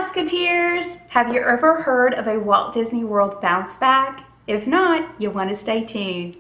Musketeers! Have you ever heard of a Walt Disney World bounce back? If not, you'll want to stay tuned.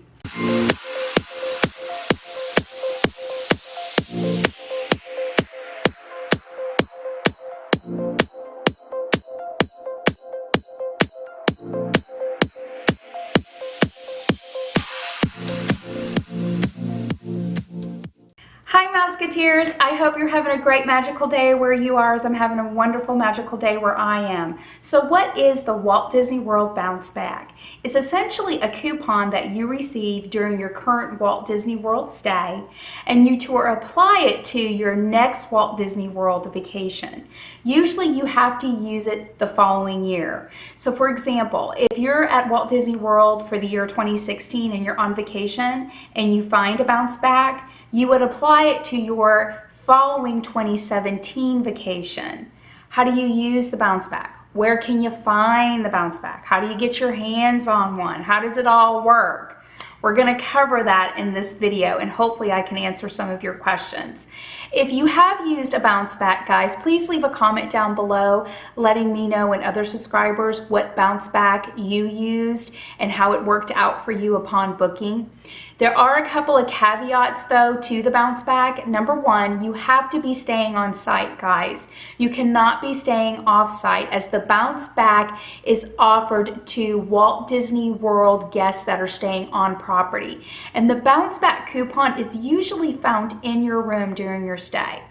Hi Musketeers, I hope you're having a great magical day where you are, as I'm having a wonderful magical day where I am. So what is the Walt Disney World Bounce Back? It's essentially a coupon that you receive during your current Walt Disney World stay, and you to apply it to your next Walt Disney World vacation. Usually you have to use it the following year. So for example, if you're at Walt Disney World for the year 2016 and you're on vacation and you find a bounce back, you would apply it to your following 2017 vacation. How do you use the bounce back? Where can you find the bounce back? How do you get your hands on one? How does it all work? We're going to cover that in this video, and hopefully I can answer some of your questions. If you have used a bounce back, guys, please leave a comment down below letting me know and other subscribers what bounce back you used and how it worked out for you upon booking. There are a couple of caveats though to the bounce back. Number one, you have to be staying on site, guys. You cannot be staying off site, as the bounce back is offered to Walt Disney World guests that are staying on property. And the bounce back coupon is usually found in your room during your stay.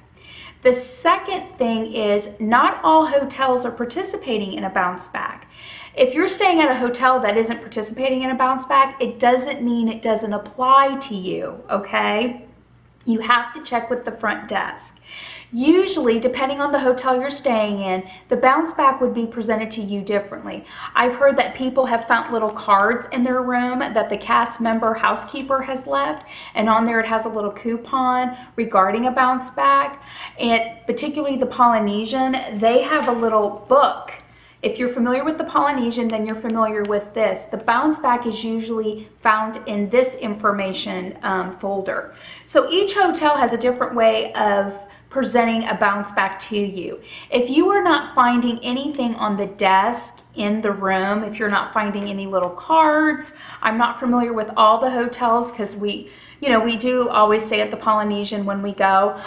The second thing is, not all hotels are participating in a bounce back. If you're staying at a hotel that isn't participating in a bounce back, it doesn't mean it doesn't apply to you, okay? You have to check with the front desk. Usually, depending on the hotel you're staying in, the bounce back would be presented to you differently. I've heard that people have found little cards in their room that the cast member housekeeper has left, and on there it has a little coupon regarding a bounce back. And particularly the Polynesian, they have a little book. If you're familiar with the Polynesian, then you're familiar with this. The bounce back is usually found in this information folder. So each hotel has a different way of presenting a bounce back to you. If you are not finding anything on the desk in the room, if you're not finding any little cards, I'm not familiar with all the hotels because we do always stay at the Polynesian when we go.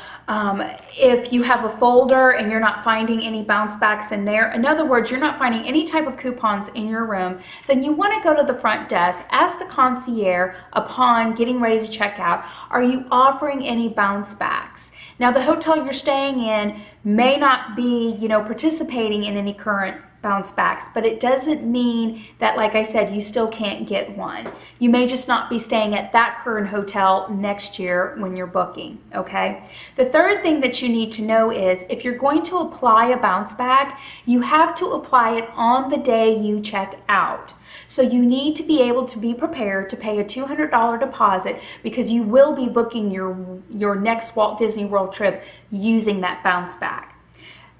If you have a folder and you're not finding any bounce backs in there, in other words, you're not finding any type of coupons in your room, then you want to go to the front desk, ask the concierge upon getting ready to check out, are you offering any bounce backs? Now, the hotel you're staying in may not be, participating in any current bounce backs, but it doesn't mean that, like I said, you still can't get one. You may just not be staying at that current hotel next year when you're booking, okay? The third thing that you need to know is, if you're going to apply a bounce back, you have to apply it on the day you check out. So you need to be able to be prepared to pay a $200 deposit, because you will be booking your next Walt Disney World trip using that bounce back.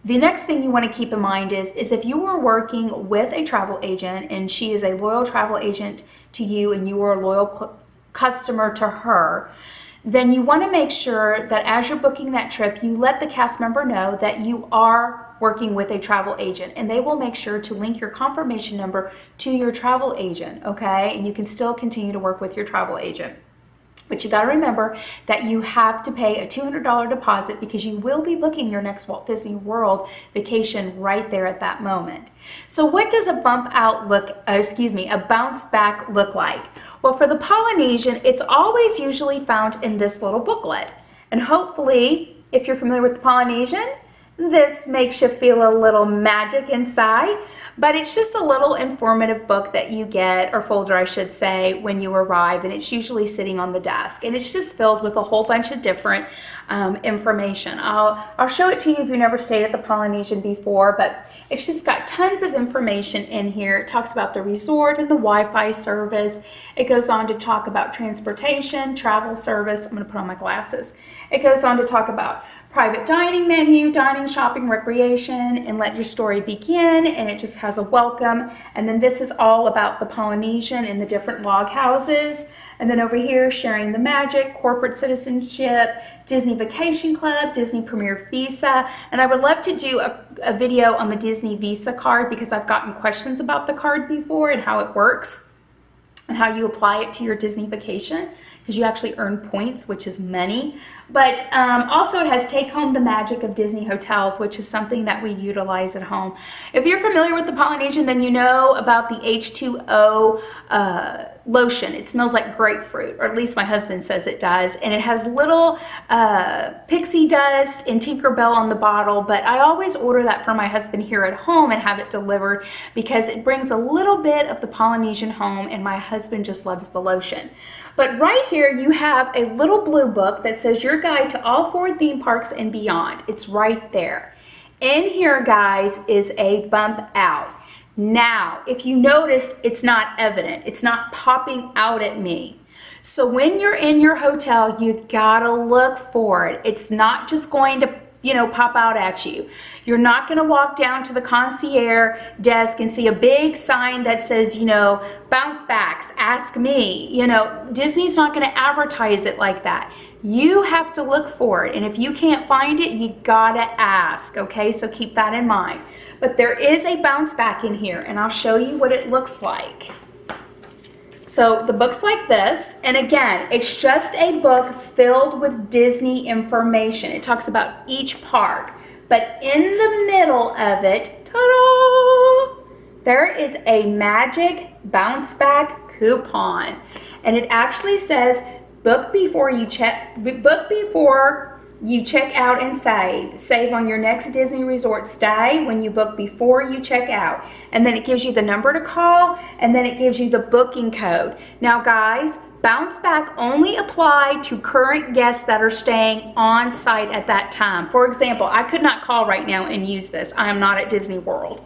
The next thing you want to keep in mind is if you are working with a travel agent and she is a loyal travel agent to you and you are a loyal customer to her, then you want to make sure that as you're booking that trip, you let the cast member know that you are working with a travel agent, and they will make sure to link your confirmation number to your travel agent, okay? And you can still continue to work with your travel agent. But you got to remember that you have to pay a $200 deposit, because you will be booking your next Walt Disney World vacation right there at that moment. So what does a bounce back look like? Well, for the Polynesian, it's always usually found in this little booklet. And hopefully, if you're familiar with the Polynesian, this makes you feel a little magic inside, but it's just a little informative book that you get, or folder I should say, when you arrive, and it's usually sitting on the desk, and it's just filled with a whole bunch of different information. I'll show it to you if you never stayed at the Polynesian before, but it's just got tons of information in here. It talks about the resort and the Wi-Fi service. It goes on to talk about transportation, travel service. I'm going to put on my glasses. It goes on to talk about private dining menu, dining, shopping, recreation, and let your story begin. And it just has a welcome. And then this is all about the Polynesian and the different log houses And then over here, Sharing the Magic, Corporate Citizenship, Disney Vacation Club, Disney Premier Visa. And I would love to do a video on the Disney Visa card because I've gotten questions about the card before and how it works and how you apply it to your Disney vacation, because you actually earn points, which is money. But also it has Take Home the Magic of Disney Hotels, which is something that we utilize at home. If you're familiar with the Polynesian, then you know about the H2O lotion. It smells like grapefruit, or at least my husband says it does. And it has little pixie dust and Tinkerbell on the bottle, but I always order that for my husband here at home and have it delivered because it brings a little bit of the Polynesian home, and my husband just loves the lotion. But right here you have a little blue book that says Your Guide to All 4 Theme Parks and Beyond. It's right there. In here, guys, is a bump out. Now, if you noticed, it's not evident. It's not popping out at me. So when you're in your hotel, you gotta look for it. It's not just going to pop out at you. You're not going to walk down to the concierge desk and see a big sign that says, bounce backs, ask me. Disney's not going to advertise it like that. You have to look for it. And if you can't find it, you gotta ask. Okay, so keep that in mind. But there is a bounce back in here, and I'll show you what it looks like. So the book's like this, and again, it's just a book filled with Disney information. It talks about each park, but in the middle of it, ta-da, there is a magic bounce back coupon, and it actually says book before you check out and save. Save on your next Disney resort stay when you book before you check out. And then it gives you the number to call, and then it gives you the booking code. Now guys, bounce back only apply to current guests that are staying on site at that time. For example, I could not call right now and use this. I am not at Disney World.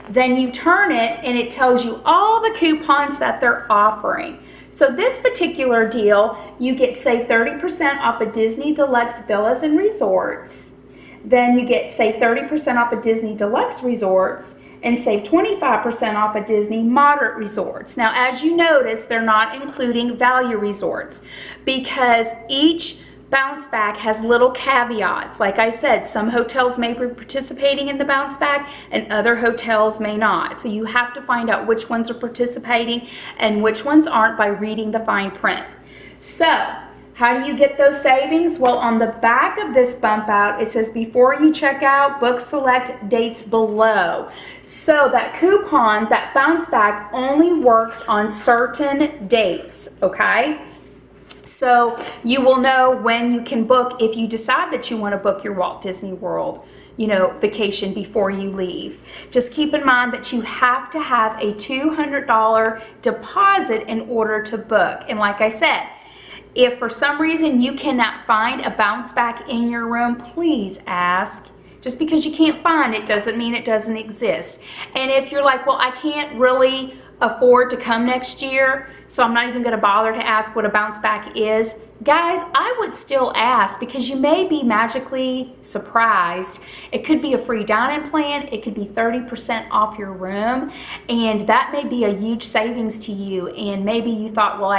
Then you turn it and it tells you all the coupons that they're offering. So this particular deal, you get save 30% off of Disney Deluxe Villas and Resorts. Then you get save 30% off of Disney Deluxe Resorts and save 25% off of Disney Moderate Resorts. Now, as you notice, they're not including Value Resorts because each bounce back has little caveats. Like I said, some hotels may be participating in the bounce back and other hotels may not. So you have to find out which ones are participating and which ones aren't by reading the fine print. So how do you get those savings? Well, on the back of this bump out, it says before you check out, book select dates below. So that coupon, that bounce back only works on certain dates, okay? So you will know when you can book if you decide that you want to book your Walt Disney World, vacation before you leave. Just keep in mind that you have to have a $200 deposit in order to book. And like I said, if for some reason you cannot find a bounce back in your room, please ask. Just because you can't find it doesn't mean it doesn't exist. And if you're like, well, I can't really afford to come next year, so I'm not even going to bother to ask what a bounce back is, guys, I would still ask because you may be magically surprised. It could be a free dining plan. It could be 30% off your room, and that may be a huge savings to you. And maybe you thought, well,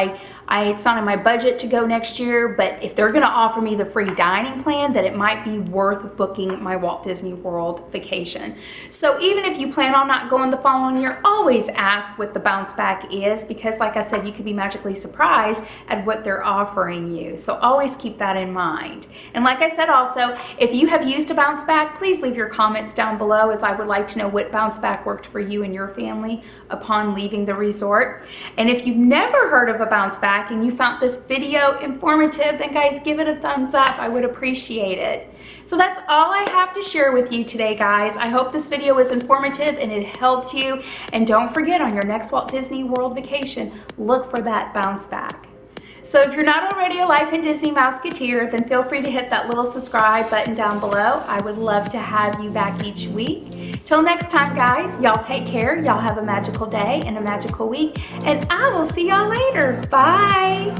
it's not in my budget to go next year, but if they're going to offer me the free dining plan, then it might be worth booking my Walt Disney World vacation. So even if you plan on not going the following year, always ask what the bounce back is, because like I said, you could be magically surprised at what they're offering you. So always keep that in mind. And like I said also, if you have used a bounce back, please leave your comments down below, as I would like to know what bounce back worked for you and your family upon leaving the resort. And if you've never heard of a bounce back and you found this video informative, then guys, give it a thumbs up. I would appreciate it. So that's all I have to share with you today, guys. I hope this video was informative and it helped you. And don't forget, on your next Walt Disney World vacation, look for that bounce back. So if you're not already a Life in Disney Mouseketeer, then feel free to hit that little subscribe button down below. I would love to have you back each week. Till next time, guys, y'all take care. Y'all have a magical day and a magical week, and I will see y'all later. Bye.